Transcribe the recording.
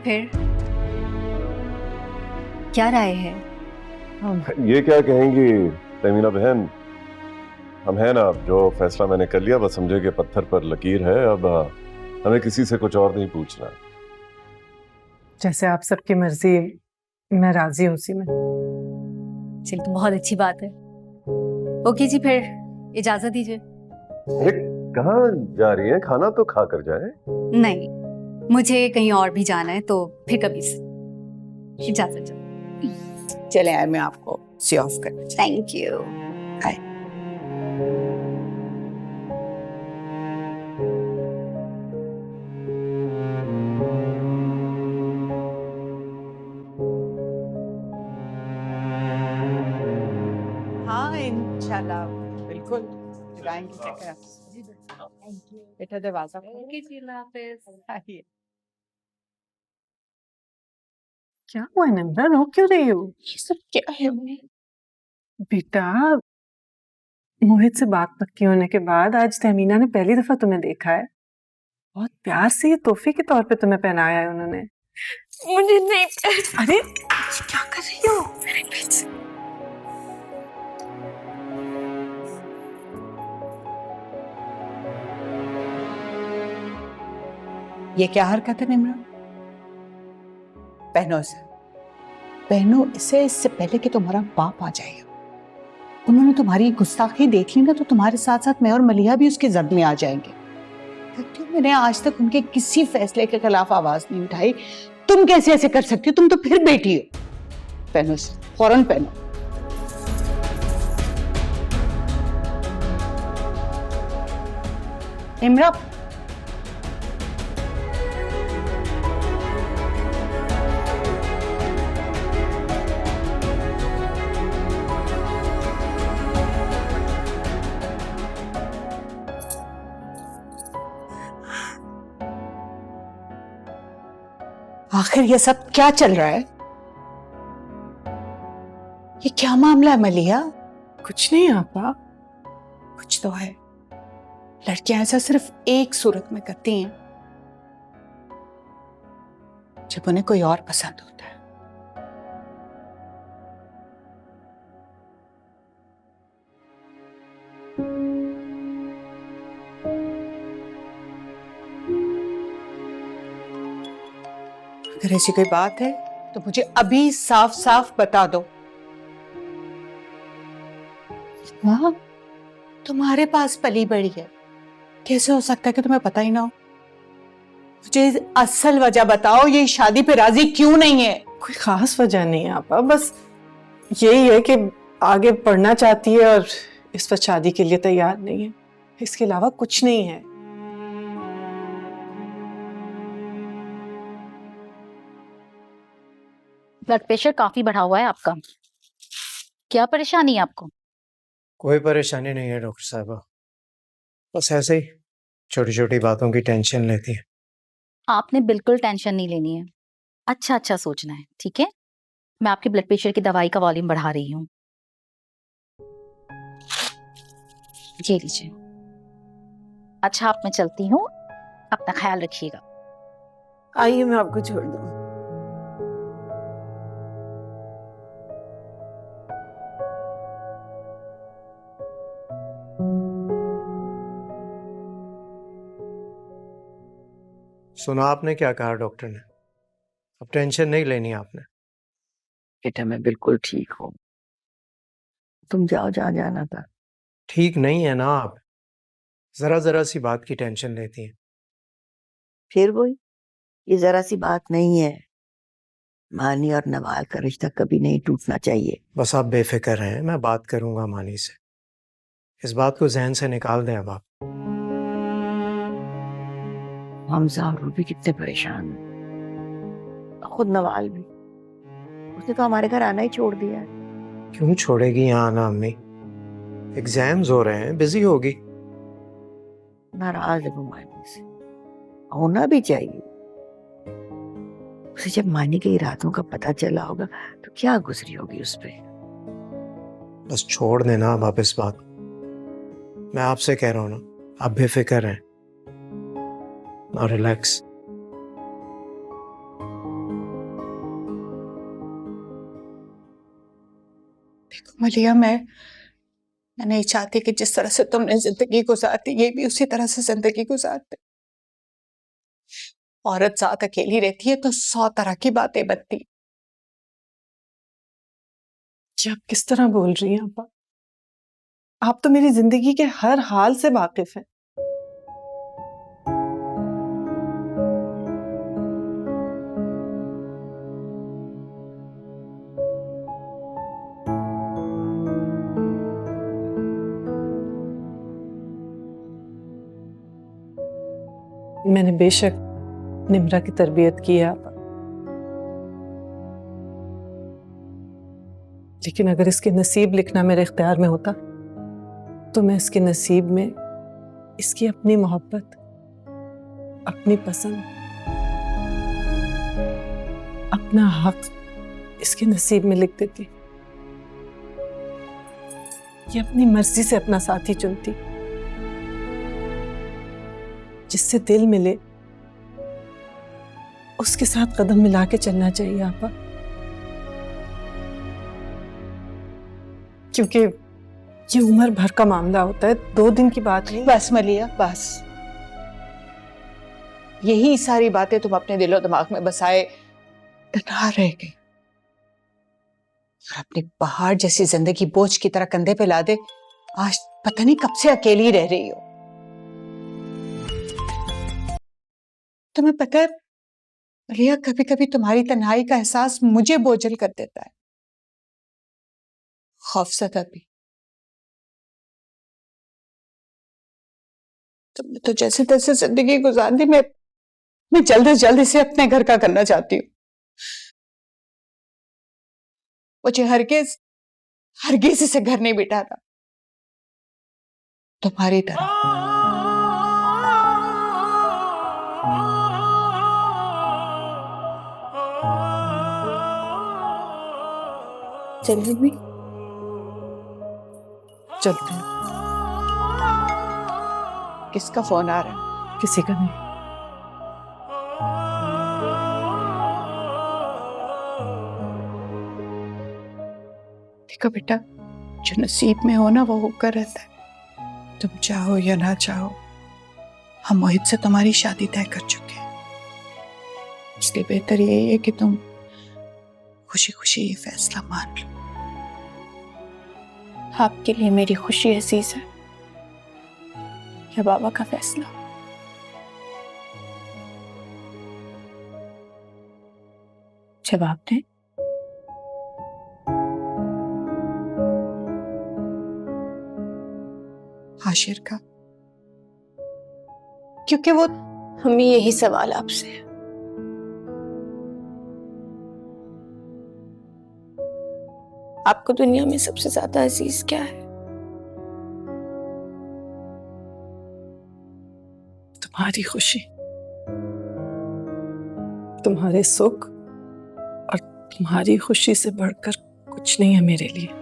फिर क्या राय है? ये क्या कहेंगी तमीना बहन, हम हैं ना, जो फैसला मैंने कर लिया बस समझे कि पत्थर पर लकीर है। अब हमें किसी से कुछ और नहीं पूछना। जैसे आप सबकी मर्जी, मैं राजी हूँ उसी में। चलिए तो बहुत अच्छी बात है। ओके जी, फिर इजाजत दीजिए। कहाँ जा रही हैं? खाना तो खा कर जाए। नहीं, मुझे कहीं और भी जाना है, तो फिर कभी से। इजाजत। चले आए, मैं आपको सी ऑफ कर। Thank you. हाँ इंशाल्लाह बिल्कुल दिलाएंगे चक्कर। बेटा दरवाजा आइए। क्या हुआ निम्रा, रो क्यों रही हो? ये सब क्या है मम्मी? बेटा, मोहित से बात पक्की होने के बाद आज तहमीना ने पहली दफा तुम्हें देखा है। बहुत प्यार से ये तोहफे के तौर पे तुम्हें पहनाया है उन्होंने। मुझे नहीं। अरे क्या कर रही हो? ये क्या हरकत है निम्रा? पहनो इसे, पहनो इसे, इससे पहले कि तुम्हारा बाप आ जाएगा। उन्होंने तुम्हारी गुस्ताखी देख ली ना, तो तुम्हारे साथ साथ मैं और मलिहा भी उसकी जद में आ जाएंगे। क्यों मैंने आज तक उनके किसी फैसले के खिलाफ आवाज नहीं उठाई, तुम कैसे ऐसे कर सकती हो? तुम तो फिर बेटी हो। पहनो इसे, फौरन पहनो। निम्रा, आखिर ये सब क्या चल रहा है? ये क्या मामला है मलिहा? कुछ नहीं आपा। कुछ तो है। लड़कियां ऐसा सिर्फ एक सूरत में करती हैं, जब उन्हें कोई और पसंद होता है। अगर ऐसी कोई बात है तो मुझे अभी साफ साफ बता दो। वाह, तुम्हारे पास पली बड़ी है, कैसे हो सकता है कि तुम्हें पता ही ना हो? मुझे असल वजह बताओ, ये शादी पे राजी क्यों नहीं है? कोई खास वजह नहीं है आपा, बस यही है कि आगे पढ़ना चाहती है और इस वक्त शादी के लिए तैयार नहीं है। इसके अलावा कुछ नहीं है। ब्लड प्रेशर काफी बढ़ा हुआ है आपका, क्या परेशानी है आपको? कोई परेशानी नहीं है डॉक्टर साहबा, बस ऐसे ही छोटी छोटी बातों की टेंशन लेती है। आपने बिल्कुल टेंशन नहीं लेनी है, अच्छा अच्छा सोचना है, ठीक है? मैं आपके ब्लड प्रेशर की दवाई का वॉल्यूम बढ़ा रही हूँ, ये लीजिए। अच्छा, आप मैं चलती हूँ, अपना ख्याल रखिएगा। आइए मैं आपको छोड़ दूँ। सुना आपने क्या कहा डॉक्टर ने? अब टेंशन नहीं लेनी आपने। बेटा मैं बिल्कुल ठीक हूँ, तुम जाओ जहाँ जाना था। ठीक नहीं है ना आप, जरा जरा सी बात की टेंशन लेती हैं। फिर वही, ये जरा सी बात नहीं है। मानी और नवाल का रिश्ता कभी नहीं टूटना चाहिए। बस आप बेफिक्र रहें, मैं बात करूंगा मानी से। इस बात को जहन से निकाल दें अब आप। हमजा और रूबी कितने परेशान हैं, खुद नवाल भी। उसने तो हमारे घर आना ही छोड़ दिया है। क्यों छोड़ेगी यहाँ आना अम्मी? एग्जाम्स हो रहे हैं, बिजी होगी। नाराज है वो मानी से, होना भी चाहिए। उसे जब मानी के इरादों का पता चला होगा तो क्या गुजरी होगी उस पे। बस छोड़ देना अब आप इस बात। मैं आपसे कह रहा हूँ ना, आप बेफिक्र हैं और रिलैक्स। मलिया, मैं नहीं चाहती कि जिस तरह से तुमने जिंदगी गुजारती ये भी उसी तरह से जिंदगी गुजारते। औरत साथ अकेली रहती है तो 100 तरह की बातें बनती। ये आप किस तरह बोल रही हैं आपा? आप तो मेरी जिंदगी के हर हाल से वाकिफ हैं। मैंने बेशक निम्रा की तरबियत की है आपा, लेकिन अगर इसके नसीब लिखना मेरे इख्तियार में होता तो मैं इसके नसीब में इसकी अपनी मोहब्बत, अपनी पसंद, अपना हक इसके नसीब में लिख देती। ये अपनी मर्जी से अपना साथी चुनती, जिससे दिल मिले उसके साथ कदम मिला के चलना चाहिए आपा, क्योंकि ये उम्र भर का मामला होता है, 2 दिन की बात नहीं। बस मलिया, बस। यही सारी बातें तुम अपने दिलो दिमाग में बसाए तन्हा रह गई और अपनी पहाड़ जैसी जिंदगी बोझ की तरह कंधे पे ला दे आज पता नहीं कब से अकेली रह रही हो। तुम्हें पता है मलिया, कभी कभी तुम्हारी तन्हाई का एहसास मुझे बोझल कर देता है, खौफज़दा भी। तुमने तो जैसे तैसे जिंदगी गुजार दी, मैं जल्द से जल्द इसे अपने घर का करना चाहती हूँ। मुझे हरगिज इसे घर नहीं बिठाना, तुम्हारी तरह। चलिए भी चलते हैं। किसका फोन आ रहा है? किसी का नहीं। देखो बेटा, जो नसीब में हो ना वो होकर रहता है। तुम चाहो या ना चाहो, हम मोहित से तुम्हारी शादी तय कर चुके हैं, इसलिए बेहतर यही है कि तुम खुशी खुशी ये फैसला मान लो। आपके लिए मेरी खुशी अजीज है या बाबा का फैसला? जवाब दें। हाशिर का, क्योंकि वो हमें यही सवाल आपसे है। आपको दुनिया में सबसे ज्यादा अजीज क्या है? तुम्हारी खुशी, तुम्हारे सुख और तुम्हारी खुशी से बढ़कर कुछ नहीं है मेरे लिए।